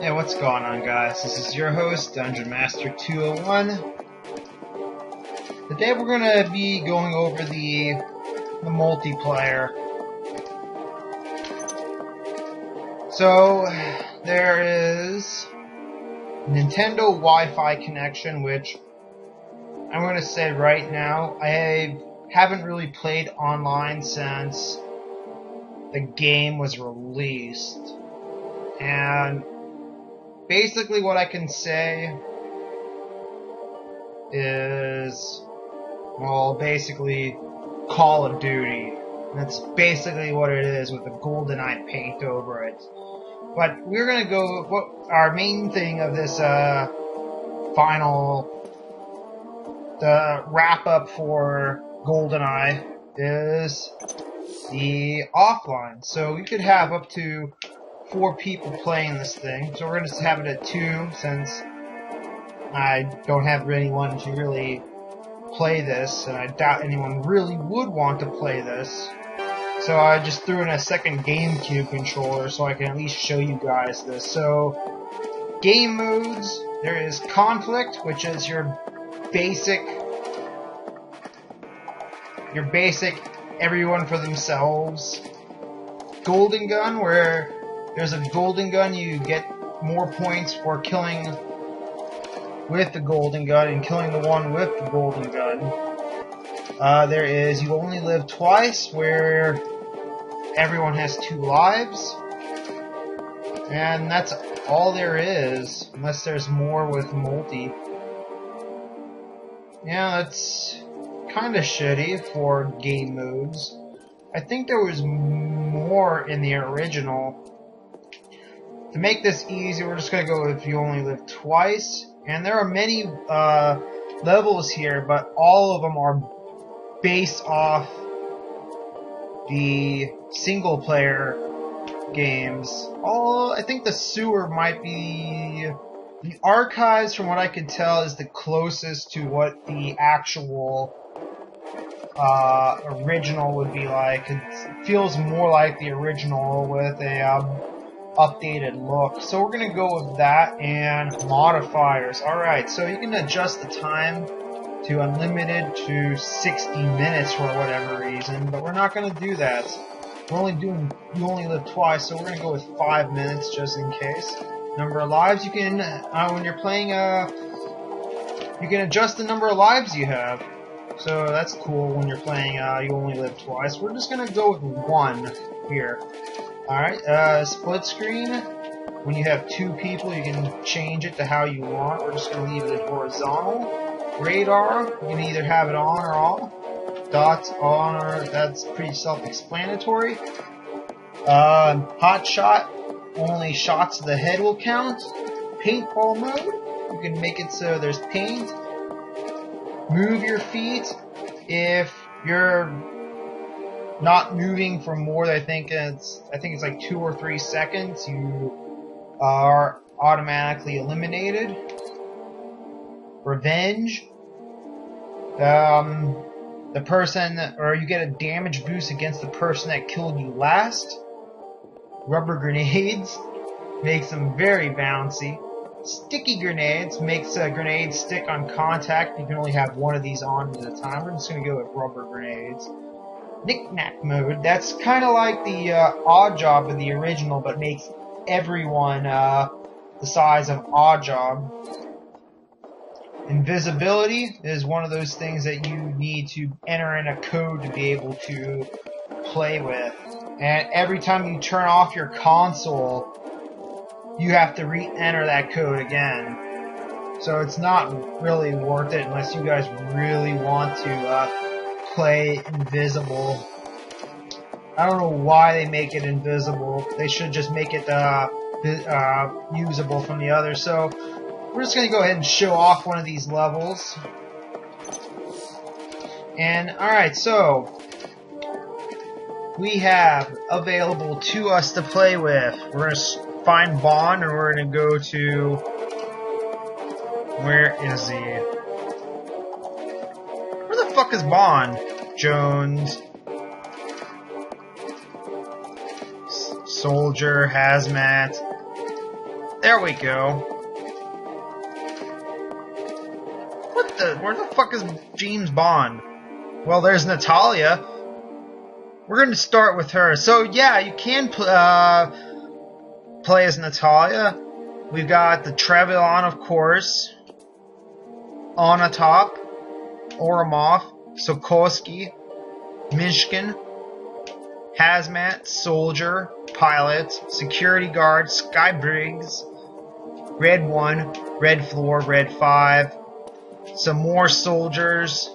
Hey, what's going on, guys? This is your host, Dungeon Master 201. Today we're going to be going over the multiplayer. So, there is Nintendo Wi-Fi connection, which I'm going to say right now, I haven't really played online since the game was released. And basically what I can say is, well, basically Call of Duty. That's basically what it is with the Goldeneye paint over it. But we're gonna go, what our main thing of this the wrap up for Goldeneye is the offline. So we could have up to 4 people playing this thing. So we're gonna just have it at 2 since I don't have anyone to really play this, and I doubt anyone really would want to play this. So I just threw in a second GameCube controller so I can at least show you guys this. So, game modes, there is Conflict, which is your basic everyone for themselves. Golden Gun, where there's a golden gun, you get more points for killing with the golden gun and killing the one with the golden gun. There is You Only Live Twice, where everyone has 2 lives. And that's all there is, unless there's more with multi. Yeah, that's kinda shitty for game modes. I think there was more in the original. To make this easy, we're just gonna go with You Only Live Twice. And there are many levels here, but all of them are based off the single player games. I think the sewer might be... The archives, from what I could tell, is the closest to what the actual original would be like. It feels more like the original with a updated look. So we're gonna go with that and modifiers. Alright, so you can adjust the time to unlimited to 60 minutes for whatever reason, but we're not gonna do that. We're only doing You Only Live Twice, so we're gonna go with 5 minutes just in case. Number of lives, you can, when you're playing, you can adjust the number of lives you have. So that's cool when you're playing You Only Live Twice. We're just gonna go with 1 here. Alright, split screen. When you have 2 people, you can change it to how you want. We're just going to leave it at horizontal. Radar, you can either have it on or off. Dots on or, that's pretty self-explanatory. Hot shot, only shots to the head will count. Paintball mode, you can make it so there's paint. Move your feet. If you're not moving for more than I think it's like 2 or 3 seconds, you are automatically eliminated. Revenge. The person, or you get a damage boost against the person that killed you last. Rubber grenades makes them very bouncy. Sticky grenades makes grenades stick on contact. You can only have 1 of these on at a time. We're just gonna go with rubber grenades. Knick-knack mode, that's kind of like the Odd Job of the original, but makes everyone the size of Odd Job. Invisibility is one of those things that you need to enter in a code to be able to play with. And every time you turn off your console, you have to re-enter that code again. So it's not really worth it unless you guys really want to play invisible. I don't know why they make it invisible. They should just make it usable from the others. So we're just going to go ahead and show off one of these levels. And alright, so we have available to us to play with. We're going to find Bond, and we're going to go to... Where is he? Where the fuck is Bond? Jones. Soldier, hazmat. There we go. Where the fuck is James Bond? Well, there's Natalia. We're going to start with her. So, yeah, you can play as Natalia. We've got the Trevelyan, of course. Onatop. Oromov. Sokolsky. Mishkin. Hazmat. Soldier. Pilot. Security Guard. Skybriggs. Red 1. Red Floor. Red 5. Some more soldiers.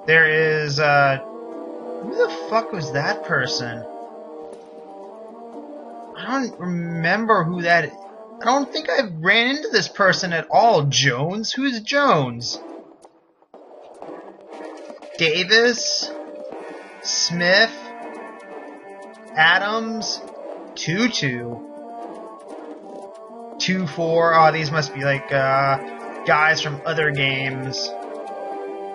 There is, who the fuck was that person? I don't remember who that... I don't think I ran into this person at all. Jones? Who's Jones? Davis? Smith? Adams? Tutu? 2-4. Oh, these must be like, guys from other games.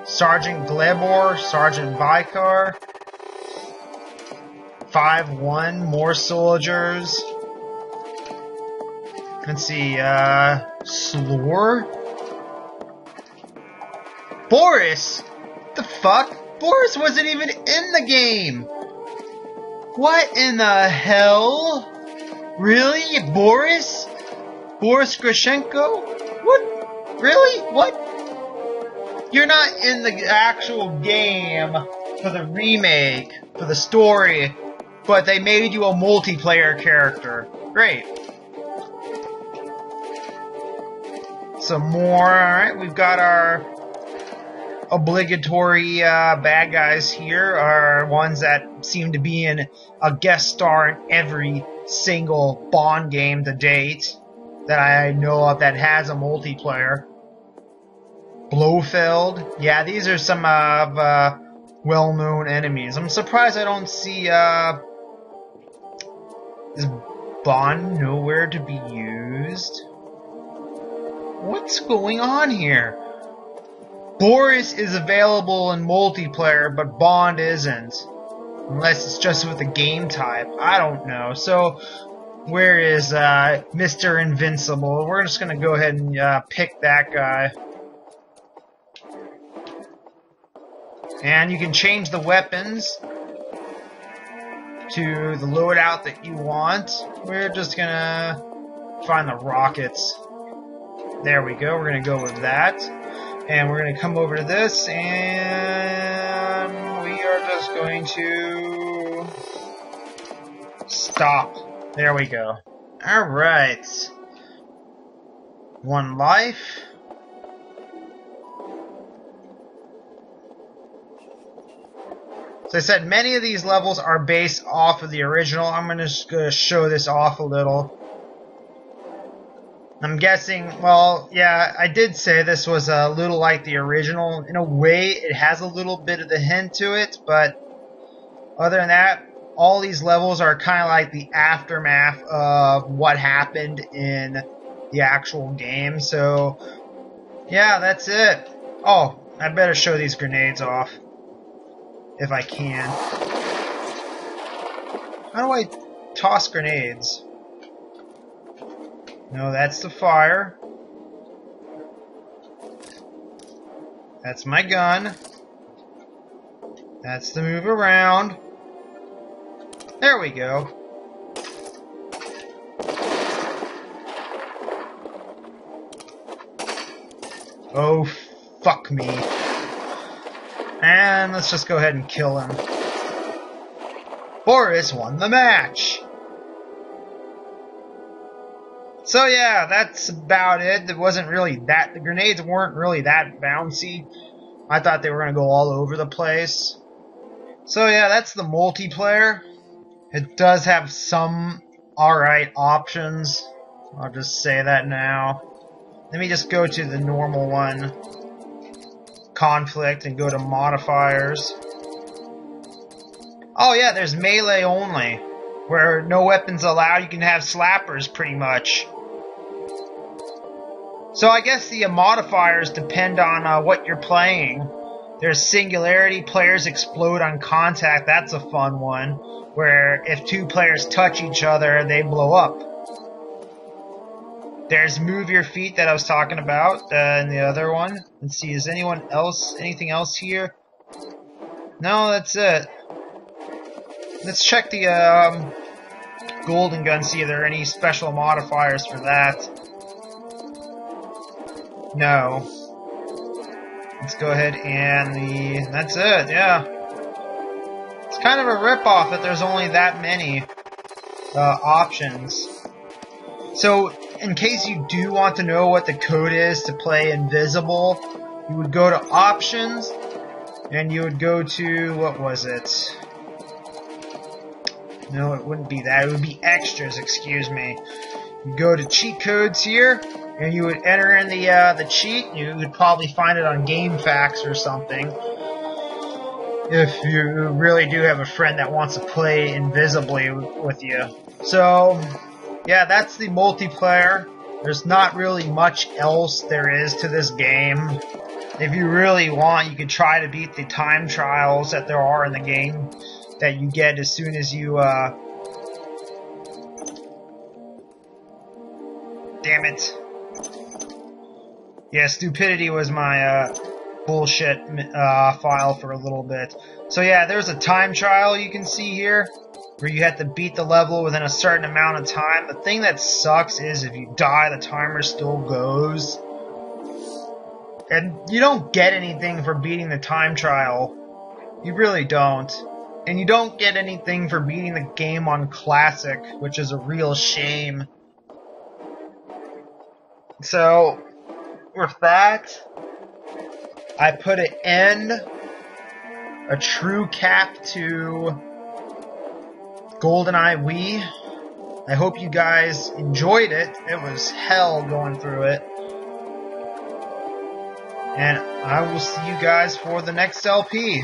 Sergeant Glebor, Sergeant Vicar. 5-1, more soldiers. Let's see, Slore? Boris! The fuck? Boris wasn't even in the game! What in the hell? Really? Boris? Boris Grushenko? What? Really? What? You're not in the actual game for the remake, for the story, but they made you a multiplayer character. Great. Some more. Alright, we've got our obligatory bad guys here, are ones that seem to be in a guest star in every single Bond game to date that I know of that has a multiplayer. Blofeld. Yeah, these are some of well-known enemies. I'm surprised I don't see is Bond nowhere to be used? What's going on here? Boris is available in multiplayer, but Bond isn't. Unless it's just with the game type. I don't know. So, where is Mr. Invincible? We're just going to go ahead and pick that guy. And you can change the weapons to the loadout that you want. We're just gonna find the rockets. There we go. We're gonna go with that. And we're gonna come over to this, and we are just going to stop. There we go. Alright. 1 life. So I said many of these levels are based off of the original. I'm just going to show this off a little. I'm guessing, well, yeah, I did say this was a little like the original. In a way, it has a little bit of the hint to it, but other than that, all these levels are kind of like the aftermath of what happened in the actual game. So, yeah, that's it. Oh, I better show these grenades off. If I can. How do I toss grenades? No, that's the fire. That's my gun. That's the move around. There we go. Oh, fuck me. And let's just go ahead and kill him. Boris won the match! So yeah, that's about it. It wasn't really that... The grenades weren't really that bouncy. I thought they were going to go all over the place. So yeah, that's the multiplayer. It does have some alright options. I'll just say that now. Let me just go to the normal one. Conflict and go to modifiers. Oh yeah, there's melee only, where no weapons allowed. You can have slappers pretty much. So I guess the modifiers depend on what you're playing. There's singularity, players explode on contact. That's a fun one, where if 2 players touch each other, they blow up. There's Move Your Feet that I was talking about in the other one. Let's see, is anything else here? No, that's it. Let's check the Golden Gun, see if there are any special modifiers for that. No. Let's go ahead and that's it, yeah. It's kind of a ripoff that there's only that many options. So, in case you do want to know what the code is to play Invisible, you would go to Options, and you would go to, what was it? No, it wouldn't be that. It would be Extras, excuse me. You go to Cheat Codes here, and you would enter in the cheat. You would probably find it on GameFAQs or something. If you really do have a friend that wants to play invisibly with you. So, yeah, that's the multiplayer. There's not really much else there is to this game. If you really want, you could try to beat the time trials that there are in the game that you get as soon as you, damn it. Yeah, stupidity was my, bullshit, file for a little bit. So yeah, there's a time trial you can see here, where you have to beat the level within a certain amount of time. The thing that sucks is if you die, the timer still goes. And you don't get anything for beating the time trial. You really don't. And you don't get anything for beating the game on Classic, which is a real shame. So, with that, I put an end, a true cap to Goldeneye Wii. I hope you guys enjoyed it. It was hell going through it. And I will see you guys for the next LP.